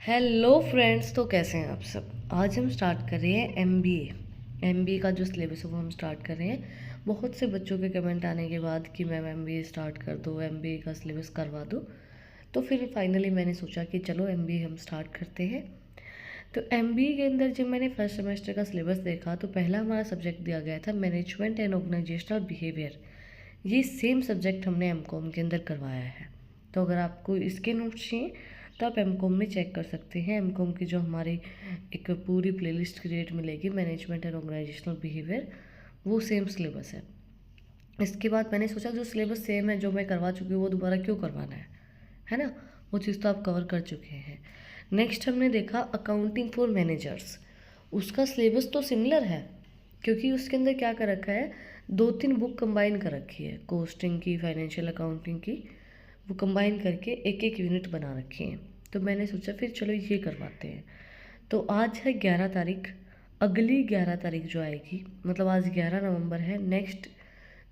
Hello friends, तो कैसे हैं आप सब। आज हम स्टार्ट कर रहे हैं एमबीए का जो सिलेबस है वो हम स्टार्ट कर रहे हैं। बहुत से बच्चों के कमेंट आने के बाद कि मैम एमबीए स्टार्ट कर दो, एमबीए का सिलेबस करवा दो। तो फिर फाइनली मैंने सोचा कि चलो एमबीए हम स्टार्ट करते हैं। तो एमबीए के अंदर जब मैंने फर्स्ट सेमेस्टर का सिलेबस देखा तो पहला हमारा सब्जेक्ट दिया गया था मैनेजमेंट एंड ऑर्गेनाइजेशनल बिहेवियर। ये सेम सब्जेक्ट हमने एमकॉम के अंदर करवाया है। तो अगर आपको इसके नोट्स चाहिए तो आप एमकॉम में चेक कर सकते हैं। एमकॉम की जो हमारी एक पूरी प्लेलिस्ट क्रिएट मिलेगी मैनेजमेंट एंड ऑर्गेनाइजेशनल बिहेवियर, वो सेम सिलेबस है। इसके बाद मैंने सोचा जो सिलेबस सेम है, जो मैं करवा चुकी हूँ, वो दोबारा क्यों करवाना है ना। वो चीज़ तो आप कवर कर चुके हैं। नेक्स्ट हमने देखा अकाउंटिंग फॉर मैनेजर्स। उसका सिलेबस तो सिमिलर है, क्योंकि उसके अंदर क्या कर रखा है, 2-3 बुक कंबाइन कर रखी है, कोस्टिंग की, फाइनेंशियल अकाउंटिंग की। वो कंबाइन करके एक एक यूनिट बना रखी हैं। तो मैंने सोचा फिर चलो ये करवाते हैं। तो आज है 11 तारीख। अगली 11 तारीख जो आएगी, मतलब आज 11 नवंबर है, नेक्स्ट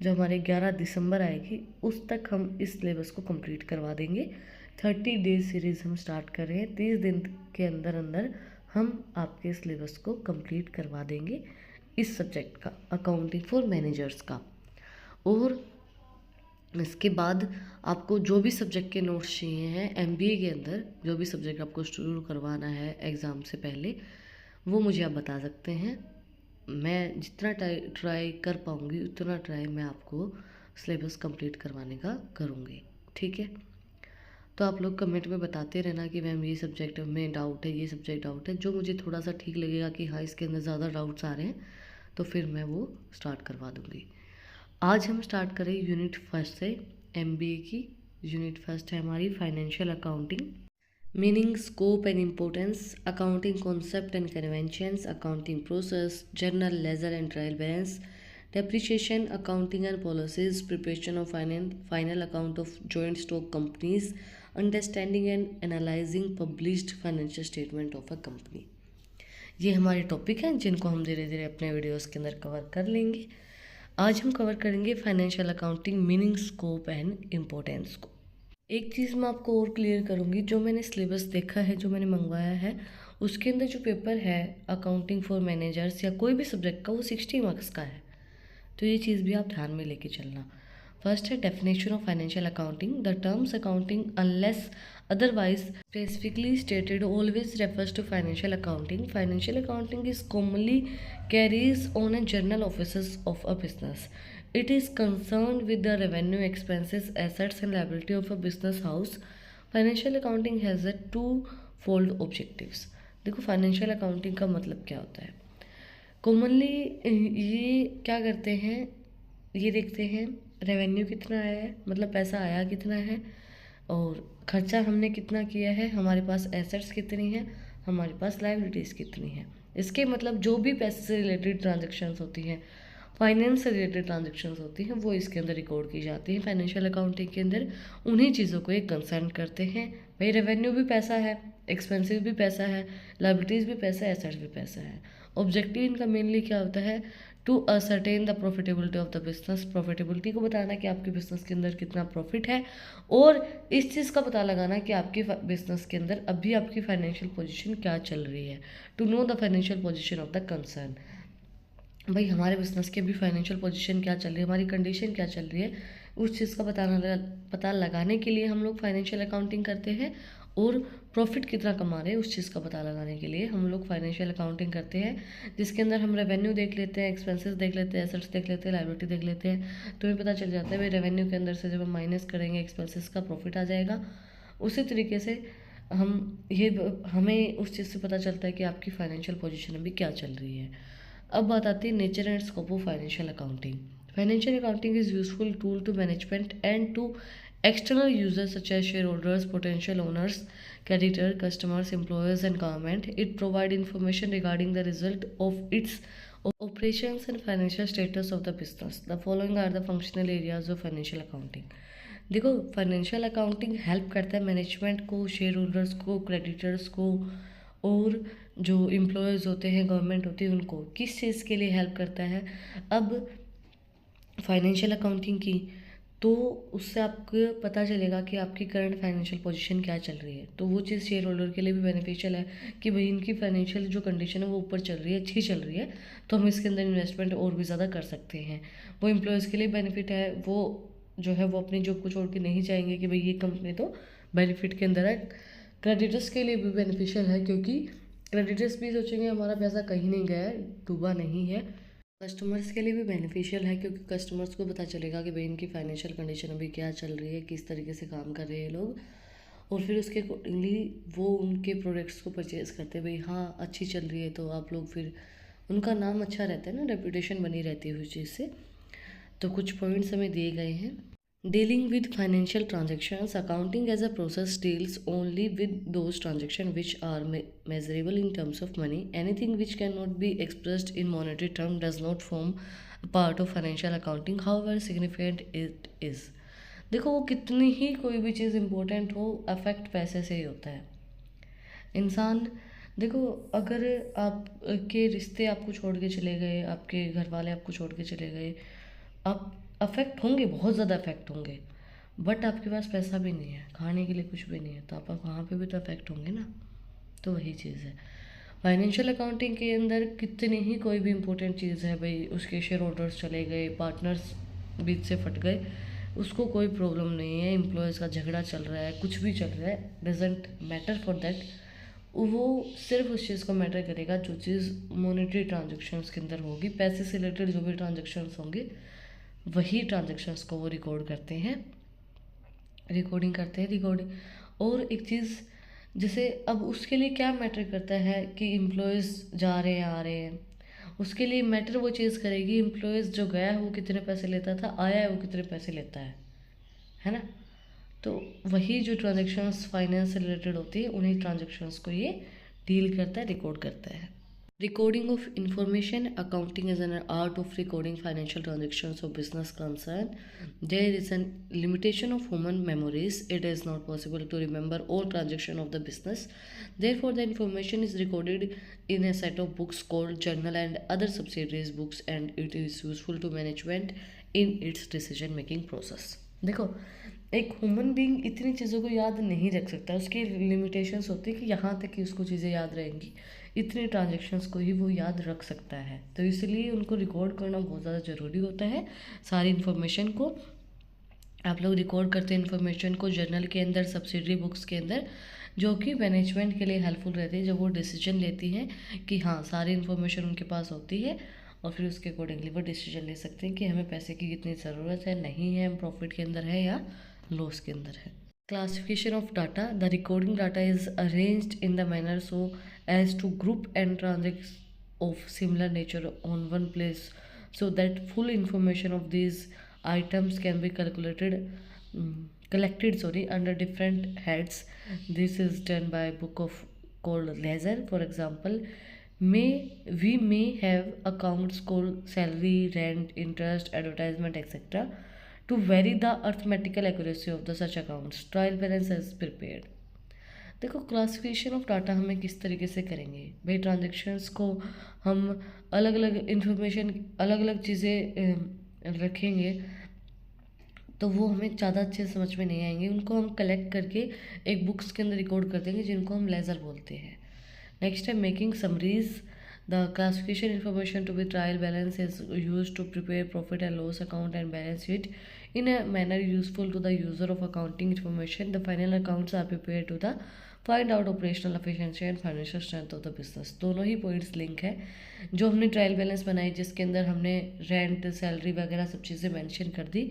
जो हमारे 11 दिसंबर आएगी उस तक हम इस सिलेबस को कंप्लीट करवा देंगे। 30 डेज सीरीज़ हम स्टार्ट कर रहे हैं। 30 दिन के अंदर अंदर हम आपके सिलेबस को कंप्लीट करवा देंगे इस सब्जेक्ट का, अकाउंटिंग फॉर मैनेजर्स का। और इसके बाद आपको जो भी सब्जेक्ट के नोट्स चाहिए हैं एमबीए के अंदर, जो भी सब्जेक्ट आपको शुरू करवाना है एग्ज़ाम से पहले, वो मुझे आप बता सकते हैं। मैं जितना ट्राई कर पाऊँगी उतना ट्राई मैं आपको सिलेबस कंप्लीट करवाने का करूँगी, ठीक है। तो आप लोग कमेंट में बताते रहना कि मैम ये सब्जेक्ट में डाउट है, ये सब्जेक्ट डाउट है। जो मुझे थोड़ा सा ठीक लगेगा कि हाँ इसके अंदर ज़्यादा डाउट्स आ रहे हैं, तो फिर मैं वो स्टार्ट करवा दूँगी। आज हम स्टार्ट करें यूनिट फर्स्ट से एमबीए की। यूनिट फर्स्ट है हमारी financial accounting, meaning, scope and importance, accounting concept and conventions, accounting process, journal, ledger and trial balance, depreciation, accounting and policies, preparation of final account of joint stock companies, understanding and analyzing published financial statement of a company। ये हमारे topic हैं जिनको हम धीरे धीरे अपने videos के अंदर कवर कर लेंगे। आज हम कवर करेंगे financial accounting, meaning, scope and importance को। एक चीज़ मैं आपको और क्लियर करूँगी, जो मैंने सिलेबस देखा है, जो मैंने मंगवाया है, उसके अंदर जो पेपर है अकाउंटिंग फॉर मैनेजर्स या कोई भी सब्जेक्ट का, वो 60 मार्क्स का है। तो ये चीज़ भी आप ध्यान में लेके चलना। फर्स्ट है definition of financial accounting. The terms accounting unless otherwise specifically stated always refers to financial accounting. Financial accounting is commonly carries on a journal office of a business. It is concerned with the revenue, expenses, assets and liability of a business house. Financial accounting has a two-fold objectives। देखो financial accounting का मतलब क्या होता है। Commonly ये क्या करते हैं, ये देखते हैं रेवेन्यू कितना आया है, मतलब पैसा आया कितना है, और खर्चा हमने कितना किया है, हमारे पास एसेट्स कितनी हैं, हमारे पास लायबिलिटीज़ कितनी हैं। इसके मतलब जो भी पैसे से रिलेटेड ट्रांजेक्शन्स होती हैं, फाइनेंस से रिलेटेड ट्रांजेक्शन्स होती हैं, वो इसके अंदर रिकॉर्ड की जाती हैं। फाइनेंशियल अकाउंटिंग के अंदर उन्हीं चीज़ों को एक कंसर्न करते हैं। भाई रेवेन्यू भी पैसा है, एक्सपेंसिव भी पैसा है, लायबिलिटीज़ भी पैसा है, एसेट्स भी पैसा है। ऑब्जेक्टिव इनका मेनली क्या होता है, to ascertain the profitability of the business. Profitability को बताना कि आपके बिजनेस के अंदर कितना प्रॉफिट है, और इस चीज़ का पता लगाना कि आपके बिजनेस के अंदर अभी आपकी फाइनेंशियल पोजीशन क्या चल रही है। To know the financial position of the concern. भाई हमारे बिजनेस की अभी फाइनेंशियल पोजीशन क्या चल रही है, हमारी कंडीशन क्या चल रही है, उस चीज़ का पता लगाने के लिए हम लोग फाइनेंशियल अकाउंटिंग करते हैं। और प्रॉफिट कितना कमा रहे हैं उस चीज़ का पता लगाने के लिए हम लोग फाइनेंशियल अकाउंटिंग करते हैं, जिसके अंदर हम रेवेन्यू देख लेते हैं, एक्सपेंसेस देख लेते हैं, एसेट्स देख लेते हैं, लायबिलिटी देख लेते हैं। तो हमें पता चल जाता है भाई रेवेन्यू के अंदर से जब हम माइनस करेंगे एक्सपेंसेस का, प्रॉफिट आ जाएगा। उसी तरीके से हमें उस चीज़ से पता चलता है कि आपकी फाइनेंशियल पोजीशन अभी क्या चल रही है। अब बात आती है nature and scope of financial accounting. Financial accounting is useful tool to management and to external users such as shareholders, potential owners, creditor, customers, employers and government. It provide information regarding the result of its operations and financial status of the business. The following are the functional areas of financial accounting। देखो financial accounting help करता है management को, share holders को, creditors को, और जो employees होते हैं, गवर्नमेंट होती है, उनको किस चीज़ के लिए हेल्प करता है। अब फाइनेंशियल अकाउंटिंग की तो उससे आपको पता चलेगा कि आपकी करंट फाइनेंशियल पोजीशन क्या चल रही है। तो वो चीज़ शेयर होल्डर के लिए भी बेनिफिशियल है कि भाई इनकी फाइनेंशियल जो कंडीशन है वो ऊपर चल रही है, अच्छी चल रही है, तो हम इसके अंदर इन्वेस्टमेंट और भी ज़्यादा कर सकते हैं। वो एम्प्लॉयज़ के लिए बेनिफिट है, वो जो है वो अपनी जॉब को छोड़ के नहीं चाहेंगे कि भाई ये कंपनी तो बेनिफिट के अंदर है। क्रेडिटर्स के लिए भी बेनिफिशियल है, क्योंकि क्रेडिटर्स भी सोचेंगे हमारा पैसा कहीं नहीं गया है, डूबा नहीं है। कस्टमर्स के लिए भी बेनिफिशियल है, क्योंकि कस्टमर्स को पता चलेगा कि भाई इनकी फाइनेंशियल कंडीशन अभी क्या चल रही है, किस तरीके से काम कर रहे हैं लोग, और फिर उसके अकॉर्डिंगली वो उनके प्रोडक्ट्स को परचेज़ करते हैं। भाई हाँ अच्छी चल रही है तो आप लोग, फिर उनका नाम अच्छा रहता है ना, रेपुटेशन बनी रहती है उस चीज़ से। तो कुछ पॉइंट्स हमें दिए गए हैं। Dealing with financial transactions, accounting as a process deals only with those transactions which are measurable in terms of money. Anything which cannot be expressed in monetary terms does not form a part of financial accounting, however significant it is. देखो वो कितनी ही कोई भी चीज़ important हो, affect पैसे से ही होता है। इंसान, देखो अगर आप के रिश्ते आपको छोड़ के चले गए, आपके घर वाले आपको छोड़ के चले गए, आप अफेक्ट होंगे, बहुत ज़्यादा अफेक्ट होंगे, बट आपके पास पैसा भी नहीं है, खाने के लिए कुछ भी नहीं है, तो आप वहाँ पे भी तो अफेक्ट होंगे ना। तो वही चीज़ है फाइनेंशियल अकाउंटिंग के अंदर। कितनी ही कोई भी इंपॉर्टेंट चीज़ है, भाई उसके शेयर होल्डर्स चले गए, पार्टनर्स बीच से फट गए, उसको कोई प्रॉब्लम नहीं है, एम्प्लॉयज़ का झगड़ा चल रहा है, कुछ भी चल रहा है, डजेंट मैटर फॉर दैट। वो सिर्फ उस चीज़ को मैटर करेगा जो चीज़ मॉनेटरी ट्रांजेक्शन्स के अंदर होगी, पैसे से रिलेटेड जो भी ट्रांजेक्शन्स होंगे वही ट्रांजेक्शन्स को वो रिकॉर्ड करते हैं, रिकॉर्डिंग। और एक चीज़, जैसे अब उसके लिए क्या मैटर करता है कि एम्प्लॉयज़ जा रहे हैं आ रहे हैं, उसके लिए मैटर वो चीज़ करेगी एम्प्लॉयज़ जो गया है वो कितने पैसे लेता था, आया है वो कितने पैसे लेता है ना। तो वही जो ट्रांजेक्शन्स फाइनेंस से रिलेटेड होती है, उन्हीं ट्रांजेक्शन्स को ये डील करता है, रिकॉर्ड करता है। Recording of information. Accounting is an art of recording financial transactions of business concern. There is a limitation of human memories. It is not possible to remember all transactions of the business. Therefore, the information is recorded in a set of books called journal and other subsidiaries books, and it is useful to management in its decision making process. देखो, एक human being इतनी चीज़ों को याद नहीं रख सकता, उसकी लिमिटेशंस होती है कि यहाँ तक कि उसको चीज़ें याद रहेंगी, इतने ट्रांजेक्शन्स को ही वो याद रख सकता है। तो इसलिए उनको रिकॉर्ड करना बहुत ज़्यादा ज़रूरी होता है। सारी इन्फॉर्मेशन को आप लोग रिकॉर्ड करते हैं, इन्फॉर्मेशन को जर्नल के अंदर, सब्सिडरी बुक्स के अंदर, जो कि मैनेजमेंट के लिए हेल्पफुल रहती है, जब वो डिसीजन लेती हैं कि हाँ सारी इन्फॉर्मेशन उनके पास होती है, और फिर उसके अकॉर्डिंगली वो डिसीजन ले सकते हैं कि हमें पैसे की कितनी ज़रूरत है, नहीं है, हम प्रॉफिट के अंदर है या लॉस के अंदर है। Classification of data. The recording data is arranged in the manner so as to group and transactions of similar nature on one place, so that full information of these items can be collected under different heads. This is done by a book of called ledger. For example, we may have accounts called salary, rent, interest, advertisement, etc. to vary the arithmetical accuracy of the such accounts. Trial balance is prepared. देखो classification of data हमें किस तरीके से करेंगे, भाई transactions को हम अलग अलग इंफॉर्मेशन, अलग अलग चीज़ें रखेंगे, तो वो हमें ज़्यादा अच्छे से समझ में नहीं आएंगे। उनको हम कलेक्ट करके एक बुक्स के अंदर रिकॉर्ड कर देंगे, जिनको हम लेजर बोलते हैं। नेक्स्ट है making summaries. The classification information to be trial balance is used to prepare profit and loss account and balance sheet in a manner useful to the user of accounting information. The final accounts are prepared to the find out operational efficiency and financial strength of the business. दोनों ही points link है। जो हमने trial balance बनाई, जिसके अंदर हमने rent, salary वगैरह सब चीज़ें मेंशन कर दी,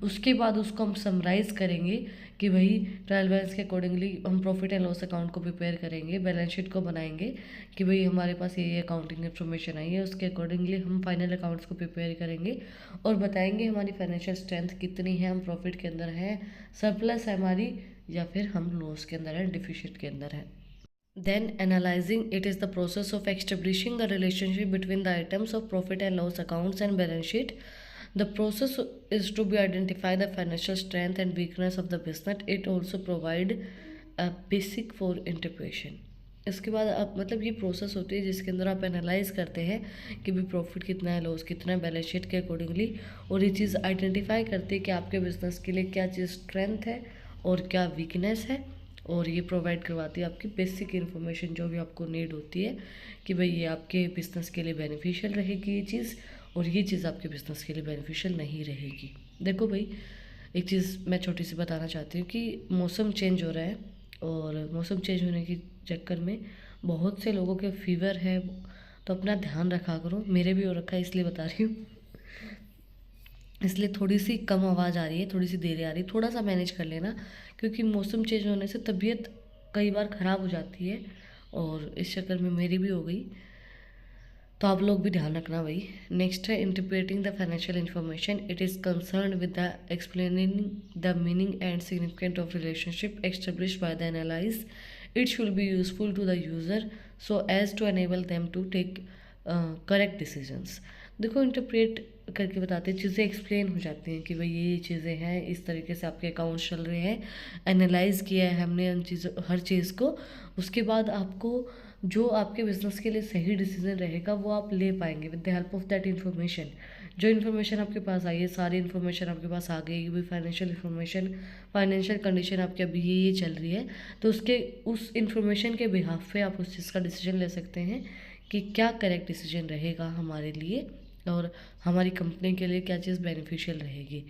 उसके बाद उसको हम समराइज़ करेंगे कि भाई ट्रायल बैलेंस के अकॉर्डिंगली हम प्रॉफिट एंड लॉस अकाउंट को प्रिपेयर करेंगे, बैलेंस शीट को बनाएंगे कि भाई हमारे पास ये अकाउंटिंग इन्फॉर्मेशन आई है, उसके अकॉर्डिंगली हम फाइनल अकाउंट्स को प्रिपेयर करेंगे और बताएंगे हमारी फाइनेंशियल स्ट्रेंथ कितनी है, हम प्रॉफिट के अंदर हैं, सरप्लस है हमारी, या फिर हम लॉस के अंदर हैं, डिफिशिट के अंदर हैं। Then analyzing it is the process of establishing the relationship between the items of profit and loss accounts and balance sheet. The process is to be identify the financial strength and weakness of the business. It also provide a basic for interpretation. इसके बाद आप मतलब ये process होती है जिसके अंदर आप एनालाइज करते हैं कि भी प्रॉफिट कितना है, लॉस कितना है, बैलेंस शीट के अकॉर्डिंगली, और ये चीज़ आइडेंटिफाई करती है कि आपके बिजनेस के लिए क्या चीज़ स्ट्रेंथ है और क्या वीकनेस है, और ये प्रोवाइड करवाती है आपकी बेसिक इन्फॉर्मेशन जो भी आपको नीड होती है कि भाई ये आपके बिज़नेस के लिए बेनिफिशियल रहेगी ये चीज़, और ये चीज़ आपके बिज़नेस के लिए बेनिफिशियल नहीं रहेगी। देखो भाई, एक चीज़ मैं छोटी सी बताना चाहती हूँ कि मौसम चेंज हो रहा है, और मौसम चेंज होने के चक्कर में बहुत से लोगों के फीवर है, तो अपना ध्यान रखा करो। मेरे भी हो रखा है, इसलिए बता रही हूँ। इसलिए थोड़ी सी कम आवाज़ आ रही है, थोड़ी सी देर आ रही है, थोड़ा सा मैनेज कर लेना, क्योंकि मौसम चेंज होने से तबीयत कई बार ख़राब हो जाती है, और इस चक्कर में मेरी भी हो गई, तो आप लोग भी ध्यान रखना भाई। नेक्स्ट है interpreting the financial information. It is concern with the explaining the meaning and significant of relationship established by the analyse. It should be useful to the user so as to enable them to take correct decisions. देखो, interpret करके बताते हैं, चीज़ें explain हो जाती हैं कि भाई ये चीज़ें हैं, इस तरीके से आपके अकाउंट्स चल रहे हैं, एनालाइज किया है हमने उन चीज़ों हर चीज़ को। उसके बाद आपको जो आपके बिज़नेस के लिए सही डिसीजन रहेगा वो आप ले पाएंगे with the help of that information. जो इन्फॉर्मेशन आपके पास आई है, सारी इन्फॉर्मेशन आपके पास आ गई, भी फाइनेंशियल इन्फॉर्मेशन, फाइनेंशियल कंडीशन आपकी अभी ये चल रही है, तो उसके उस इन्फॉर्मेशन के बिहाफ पे आप उस चीज़ का डिसीजन ले सकते हैं कि क्या करेक्ट डिसीजन रहेगा हमारे लिए, और हमारी कंपनी के लिए क्या चीज़ बेनिफिशियल रहेगी।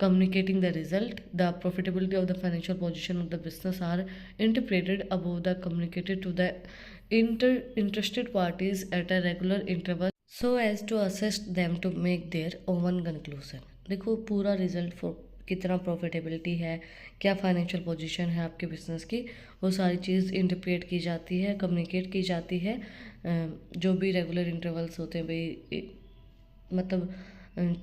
Communicating the result, the profitability of the financial position of the business are interpreted above the communicated to the interested parties at a regular interval so as to assist them to make their own conclusion। देखो, पूरा result for कितना profitability है, क्या financial position है आपके business की, वो सारी चीज़ इंटरप्रेट की जाती है, कम्युनिकेट की जाती है। जो भी रेगुलर इंटरवल्स होते हैं भाई, मतलब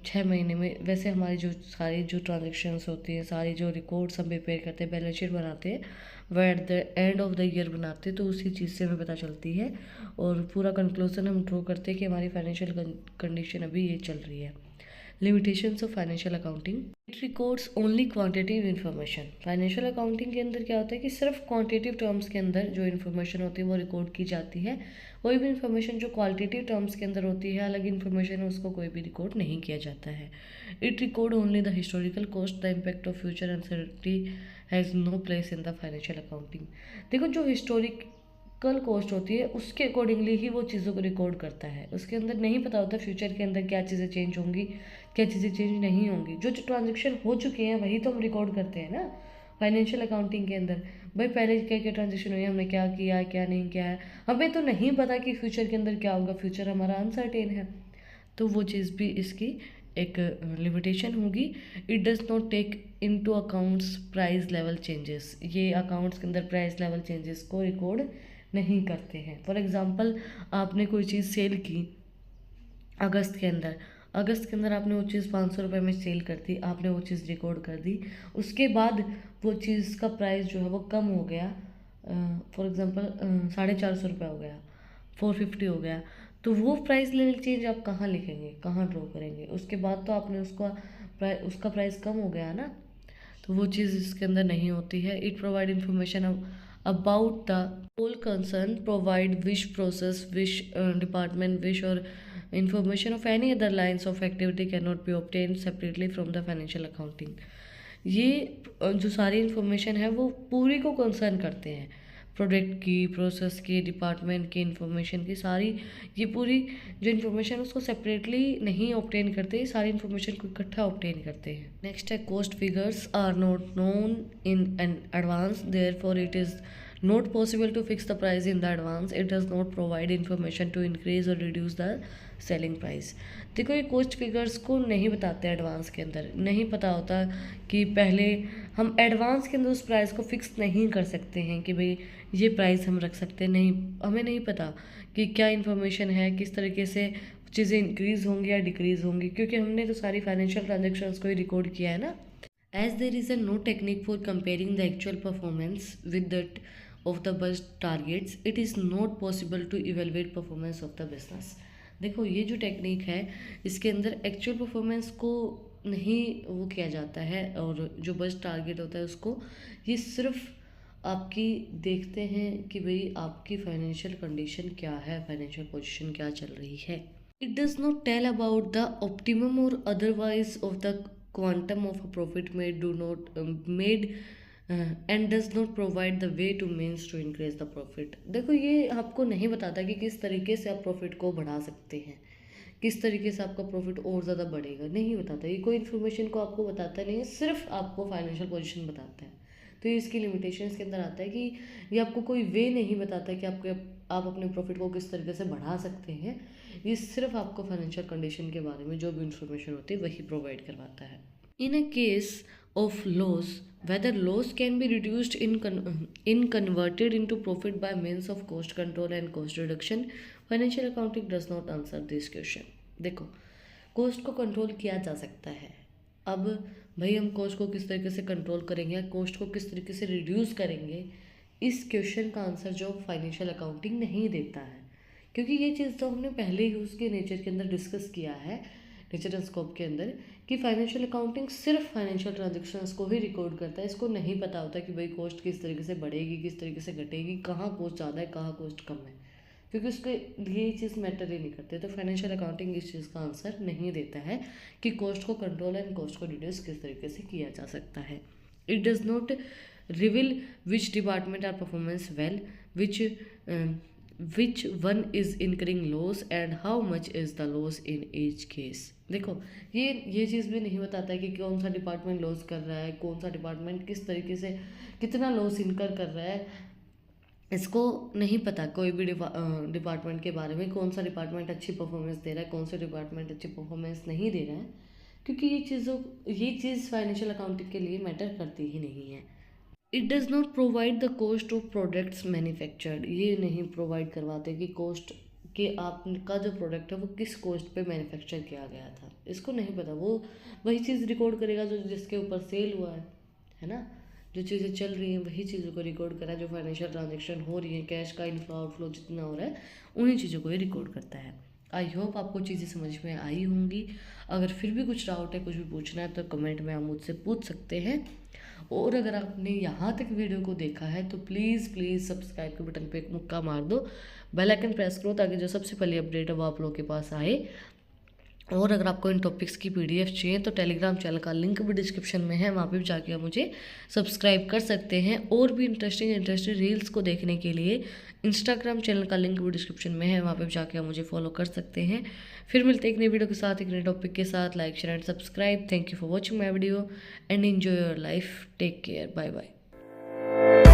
6 महीने में, वैसे हमारी जो सारी जो ट्रांजेक्शन्स होती हैं, सारी जो रिकॉर्ड्स हम प्रिपेयर करते हैं, बैलेंस शीट बनाते हैं, वह at the end of the year बनाते हैं, तो उसी चीज़ से हमें पता चलती है, और पूरा कंक्लूजन हम ड्रॉ करते हैं कि हमारी फाइनेंशियल कंडीशन अभी ये चल रही है। Limitations of financial accounting, it records only quantitative information. Financial accounting के अंदर क्या होता है कि सिर्फ क्वांटिटेटिव टर्म्स के अंदर जो इन्फॉर्मेशन होती है वो रिकॉर्ड की जाती है। कोई भी इन्फॉर्मेशन जो क्वालिटेटिव टर्म्स के अंदर होती है, अलग इन्फॉर्मेशन है, उसको कोई भी रिकॉर्ड नहीं किया जाता है। It record only the historical cost, the impact of future uncertainty has no place in the financial accounting. देखो, जो हिस्टोरिकल कॉस्ट होती है उसके अकॉर्डिंगली ही वो चीज़ों को रिकॉर्ड करता है, उसके अंदर नहीं पता होता फ्यूचर के अंदर क्या चीज़ें चेंज होंगी, क्या चीज़ें चेंज नहीं होंगी। जो जो ट्रांजेक्शन हो चुके हैं वही तो हम रिकॉर्ड करते हैं ना फाइनेंशियल अकाउंटिंग के अंदर। भाई, पहले क्या क्या ट्रांजेक्शन हुई है, हमने क्या किया क्या नहीं किया है, हमें तो नहीं पता कि फ्यूचर के अंदर क्या होगा, फ्यूचर हमारा अनसर्टेन है, तो वो चीज़ भी इसकी एक लिमिटेशन होगी। It does not take into accounts price level changes, ये अकाउंट्स के अंदर प्राइस लेवल चेंजेस को रिकॉर्ड नहीं करते हैं। फॉर एग्जांपल, आपने कोई चीज़ सेल की अगस्त के अंदर, अगस्त के अंदर आपने वो चीज़ 500 रुपये में सेल कर दी, आपने वो चीज़ रिकॉर्ड कर दी, उसके बाद वो चीज़ का प्राइस जो है वो कम हो गया, फॉर एग्ज़ाम्पल 450 रुपये हो गया, 450 हो गया, तो वो प्राइस लेवल चेंज आप कहाँ लिखेंगे, कहाँ ड्रॉ करेंगे? उसके बाद तो आपने उसका प्राइस कम हो गया ना, तो वो चीज़ इसके अंदर नहीं होती है। It provide information about the whole concern, provide which process, which department, which और information of any other lines of activity cannot be obtained separately from the financial accounting। ये जो सारी इन्फॉर्मेशन है वो पूरी को कंसर्न करते हैं, प्रोडक्ट की, प्रोसेस की, डिपार्टमेंट की इन्फॉर्मेशन की, सारी ये पूरी जो इन्फॉर्मेशन उसको सेपरेटली नहीं ऑब्टेन करते, सारी इन्फॉर्मेशन को इकट्ठा ऑब्टेन करते हैं। नेक्स्ट है cost figures are not known in an advance, therefore it is not possible to fix the price in the advance। it does not provide information to increase or reduce the selling price। देखो, ये cost figures को नहीं बताते advance के अंदर, नहीं पता होता कि पहले हम एडवांस के अंदर उस प्राइस को फिक्स नहीं कर सकते हैं कि भाई ये प्राइस हम रख सकते हैं, नहीं, हमें नहीं पता कि क्या इन्फॉर्मेशन है, किस तरीके से चीज़ें इंक्रीज़ होंगी या डिक्रीज़ होंगी, क्योंकि हमने तो सारी फाइनेंशियल ट्रांजेक्शन्स को ही रिकॉर्ड किया है ना। As there is a no technique for comparing the actual performance with that of the budget targets, it is not possible to evaluate performance of the business। देखो, ये जो टेक्निक है इसके अंदर एक्चुअल परफॉर्मेंस को नहीं वो किया जाता है, और जो बजट टारगेट होता है उसको, ये सिर्फ आपकी देखते हैं कि भाई आपकी फाइनेंशियल कंडीशन क्या है, फाइनेंशियल पोजीशन क्या चल रही है। It does not tell about the optimum और otherwise of the quantum of a profit made do not made and does not provide the way to means to increase the profit. देखो ये आपको नहीं बताता कि किस तरीके से आप प्रॉफिट को बढ़ा सकते हैं, किस तरीके से आपका प्रॉफिट और ज़्यादा बढ़ेगा, नहीं बताता। ये कोई इन्फॉर्मेशन को आपको बताता नहीं है, सिर्फ आपको फाइनेंशियल पोजीशन बताता है। तो ये इसकी लिमिटेशंस के अंदर आता है कि ये आपको कोई वे नहीं बताता कि आप अपने प्रॉफिट को किस तरीके से बढ़ा सकते हैं। ये सिर्फ आपको फाइनेंशियल कंडीशन के बारे में जो भी इन्फॉर्मेशन होती है वही प्रोवाइड करवाता है। In a case of loss, whether loss can be reduced in converted into profit by means of cost control and cost reduction, financial accounting does not answer this question. देखो, cost को control किया जा सकता है। अब भाई हम cost को किस तरीके से कंट्रोल करेंगे, कॉस्ट को किस तरीके से रिड्यूस करेंगे, इस क्वेश्चन का आंसर जो फाइनेंशियल अकाउंटिंग नहीं देता है। क्योंकि ये चीज़ तो हमने पहले ही उसके नेचर के अंदर डिस्कस किया है, नेचर एंड स्कोप के अंदर, कि फाइनेंशियल अकाउंटिंग सिर्फ फाइनेंशियल ट्रांजेक्शंस को ही रिकॉर्ड करता है। इसको नहीं पता होता कि भाई कॉस्ट किस तरीके से बढ़ेगी, किस तरीके से घटेगी, कहाँ कॉस्ट ज़्यादा है, कहाँ कॉस्ट कम है, क्योंकि उसके लिए ये चीज़ मैटर ही नहीं करती। तो फाइनेंशियल अकाउंटिंग इस चीज़ का आंसर नहीं देता है कि कॉस्ट को कंट्रोल एंड कॉस्ट को रिड्यूस किस तरीके से किया जा सकता है। It does not reveal which department are performance well, which one is incurring loss and how much is the loss in each case. देखो ये चीज़ भी नहीं बताता है कि कौन सा डिपार्टमेंट लॉस कर रहा है, कौन सा डिपार्टमेंट किस तरीके से कितना लॉस इनकर कर रहा है। इसको नहीं पता कोई भी डिपार्टमेंट के बारे में, कौन सा डिपार्टमेंट अच्छी परफॉर्मेंस दे रहा है, कौन सा डिपार्टमेंट अच्छी परफॉर्मेंस नहीं दे रहा है, क्योंकि ये चीज़ फाइनेंशियल अकाउंटिंग के लिए मैटर करती ही नहीं है। It does not provide the cost of products manufactured. ये नहीं प्रोवाइड करवाते कि कॉस्ट कि आपका जो प्रोडक्ट है वो किस कॉस्ट पे मैन्युफैक्चर किया गया था, इसको नहीं पता। वो वही चीज़ रिकॉर्ड करेगा जो जिसके ऊपर सेल हुआ है ना, जो चीज़ें चल रही हैं वही चीज़ों को रिकॉर्ड करा, जो फाइनेंशियल ट्रांजेक्शन हो रही है, कैश का इनफ्लो आउटफ्लो जितना हो रहा है उन्हीं चीज़ों को ही रिकॉर्ड करता है। आई होप आपको चीज़ें समझ में आई होंगी। अगर फिर भी कुछ डाउट है, कुछ भी पूछना है तो कमेंट में आप मुझसे पूछ सकते हैं। और अगर आपने यहाँ तक वीडियो को देखा है तो प्लीज़ सब्सक्राइब के बटन पे एक मुक्का मार दो, बेल आइकन प्रेस करो ताकि जो सबसे पहले अपडेट है वो आप लोगों के पास आए। और अगर आपको इन टॉपिक्स की PDF चाहिए तो टेलीग्राम चैनल का लिंक भी डिस्क्रिप्शन में है, वहाँ पे भी जाके आप मुझे सब्सक्राइब कर सकते हैं। और भी इंटरेस्टिंग रील्स को देखने के लिए इंस्टाग्राम चैनल का लिंक भी डिस्क्रिप्शन में है, वहाँ पे भी जाके आप मुझे फॉलो कर सकते हैं। फिर मिलते हैं एक नई वीडियो के साथ, एक नए टॉपिक के साथ। Like share and subscribe. Thank you for watching my video and enjoy your life. Take care, bye bye.